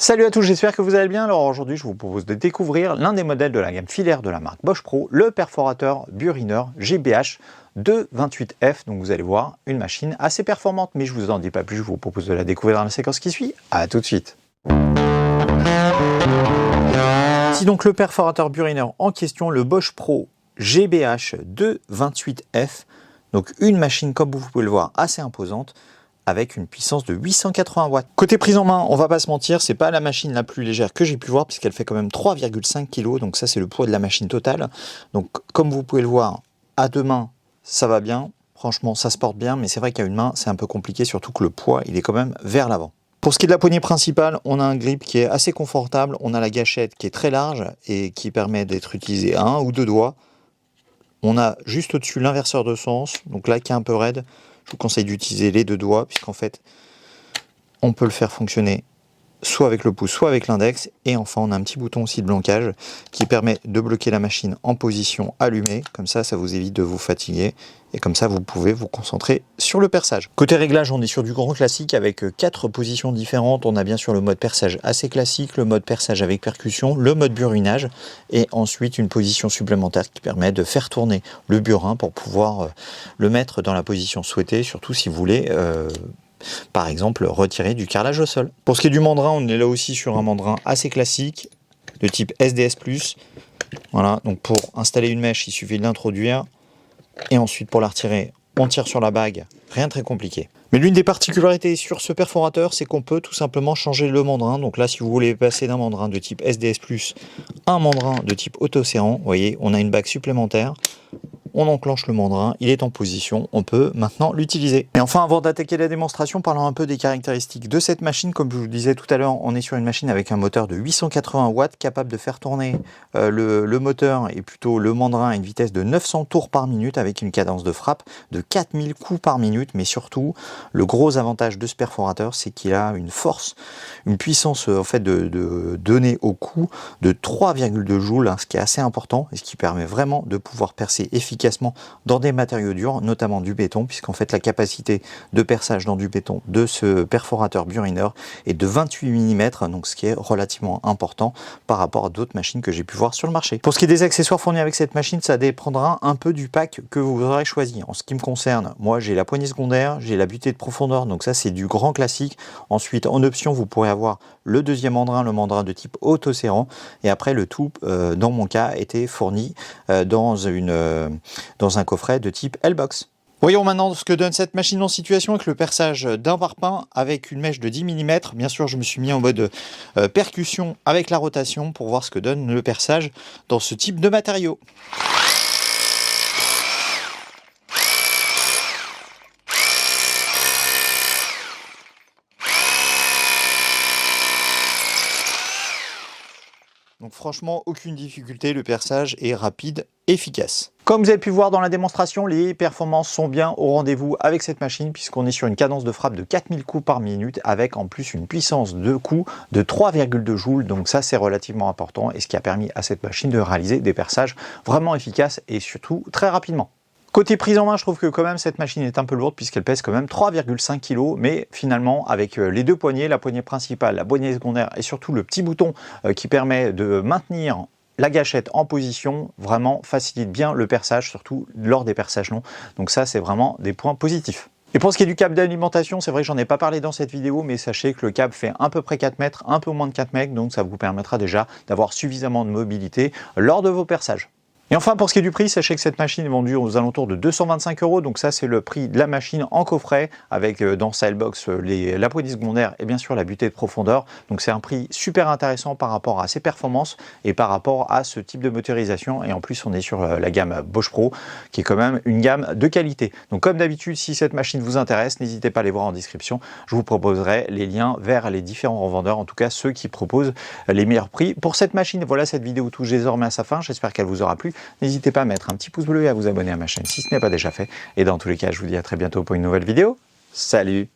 Salut à tous, j'espère que vous allez bien. Alors aujourd'hui, je vous propose de découvrir l'un des modèles de la gamme filaire de la marque Bosch Pro, le perforateur Buriner GBH 228F. Donc vous allez voir, une machine assez performante, mais je vous en dis pas plus, je vous propose de la découvrir dans la séquence qui suit. À tout de suite. Si donc le perforateur Buriner en question, le Bosch Pro GBH 228F, donc une machine comme vous pouvez le voir assez imposante, avec une puissance de 880 watts. Côté prise en main, on va pas se mentir, c'est pas la machine la plus légère que j'ai pu voir, puisqu'elle fait quand même 3,5 kg, donc ça c'est le poids de la machine totale. Donc comme vous pouvez le voir, à deux mains, ça va bien, franchement ça se porte bien, mais c'est vrai qu'à une main, c'est un peu compliqué, surtout que le poids, il est quand même vers l'avant. Pour ce qui est de la poignée principale, on a un grip qui est assez confortable, on a la gâchette qui est très large et qui permet d'être utilisée à un ou deux doigts. On a juste au-dessus l'inverseur de sens, donc là qui est un peu raide. Je vous conseille d'utiliser les deux doigts, puisqu'en fait, on peut le faire fonctionner soit avec le pouce, soit avec l'index. Et enfin, on a un petit bouton aussi de blocage qui permet de bloquer la machine en position allumée. Comme ça vous évite de vous fatiguer. Et comme ça, vous pouvez vous concentrer sur le perçage. Côté réglage, on est sur du grand classique avec 4 positions différentes. On a bien sûr le mode perçage assez classique, le mode perçage avec percussion, le mode burinage et ensuite une position supplémentaire qui permet de faire tourner le burin pour pouvoir le mettre dans la position souhaitée, surtout si vous voulez par exemple retirer du carrelage au sol. Pour ce qui est du mandrin, on est là aussi sur un mandrin assez classique de type SDS+. Voilà, donc pour installer une mèche, il suffit de l'introduire. Et ensuite, pour la retirer, on tire sur la bague. Rien de très compliqué. Mais l'une des particularités sur ce perforateur, c'est qu'on peut tout simplement changer le mandrin. Donc là, si vous voulez passer d'un mandrin de type SDS+, à un mandrin de type autoserrant, vous voyez, on a une bague supplémentaire. On enclenche le mandrin, il est en position, on peut maintenant l'utiliser. Et enfin, avant d'attaquer la démonstration, parlons un peu des caractéristiques de cette machine. Comme je vous le disais tout à l'heure, on est sur une machine avec un moteur de 880 watts, capable de faire tourner le moteur et plutôt le mandrin à une vitesse de 900 tours par minute, avec une cadence de frappe de 4000 coups par minute. Mais surtout, le gros avantage de ce perforateur, c'est qu'il a une force, une puissance en fait de donner au coup de 3,2 joules, ce qui est assez important et ce qui permet vraiment de pouvoir percer efficacement dans des matériaux durs, notamment du béton, puisqu'en fait la capacité de perçage dans du béton de ce perforateur Buriner est de 28 mm, donc ce qui est relativement important par rapport à d'autres machines que j'ai pu voir sur le marché. Pour ce qui est des accessoires fournis avec cette machine, ça dépendra un peu du pack que vous aurez choisi. En ce qui me concerne, moi j'ai la poignée secondaire, j'ai la butée de profondeur, donc ça c'est du grand classique. Ensuite, en option, vous pourrez avoir le deuxième mandrin, le mandrin de type autoserrant, et après le tout, dans mon cas, était fourni dans un coffret de type L-Box. Voyons maintenant ce que donne cette machine en situation avec le perçage d'un parpaing avec une mèche de 10 mm. Bien sûr, je me suis mis en mode percussion avec la rotation pour voir ce que donne le perçage dans ce type de matériau. Donc franchement, aucune difficulté, le perçage est rapide, efficace. Comme vous avez pu voir dans la démonstration, les performances sont bien au rendez-vous avec cette machine puisqu'on est sur une cadence de frappe de 4000 coups par minute avec en plus une puissance de coup de 3,2 joules. Donc ça, c'est relativement important et ce qui a permis à cette machine de réaliser des perçages vraiment efficaces et surtout très rapidement. Côté prise en main, je trouve que quand même cette machine est un peu lourde puisqu'elle pèse quand même 3,5 kg, mais finalement avec les deux poignées, la poignée principale, la poignée secondaire et surtout le petit bouton qui permet de maintenir la gâchette en position, vraiment facilite bien le perçage, surtout lors des perçages longs. Donc ça, c'est vraiment des points positifs. Et pour ce qui est du câble d'alimentation, c'est vrai que j'en ai pas parlé dans cette vidéo, mais sachez que le câble fait à peu près 4 mètres, un peu moins de 4 mètres, donc ça vous permettra déjà d'avoir suffisamment de mobilité lors de vos perçages. Et enfin, pour ce qui est du prix, sachez que cette machine est vendue aux alentours de 225 €. Donc ça, c'est le prix de la machine en coffret avec dans sa L-Box la poignée secondaire et bien sûr la butée de profondeur. Donc c'est un prix super intéressant par rapport à ses performances et par rapport à ce type de motorisation. Et en plus, on est sur la gamme Bosch Pro qui est quand même une gamme de qualité. Donc comme d'habitude, si cette machine vous intéresse, n'hésitez pas à les voir en description. Je vous proposerai les liens vers les différents revendeurs, en tout cas ceux qui proposent les meilleurs prix pour cette machine. Voilà, cette vidéo touche désormais à sa fin. J'espère qu'elle vous aura plu. N'hésitez pas à mettre un petit pouce bleu et à vous abonner à ma chaîne si ce n'est pas déjà fait. Et dans tous les cas, je vous dis à très bientôt pour une nouvelle vidéo. Salut!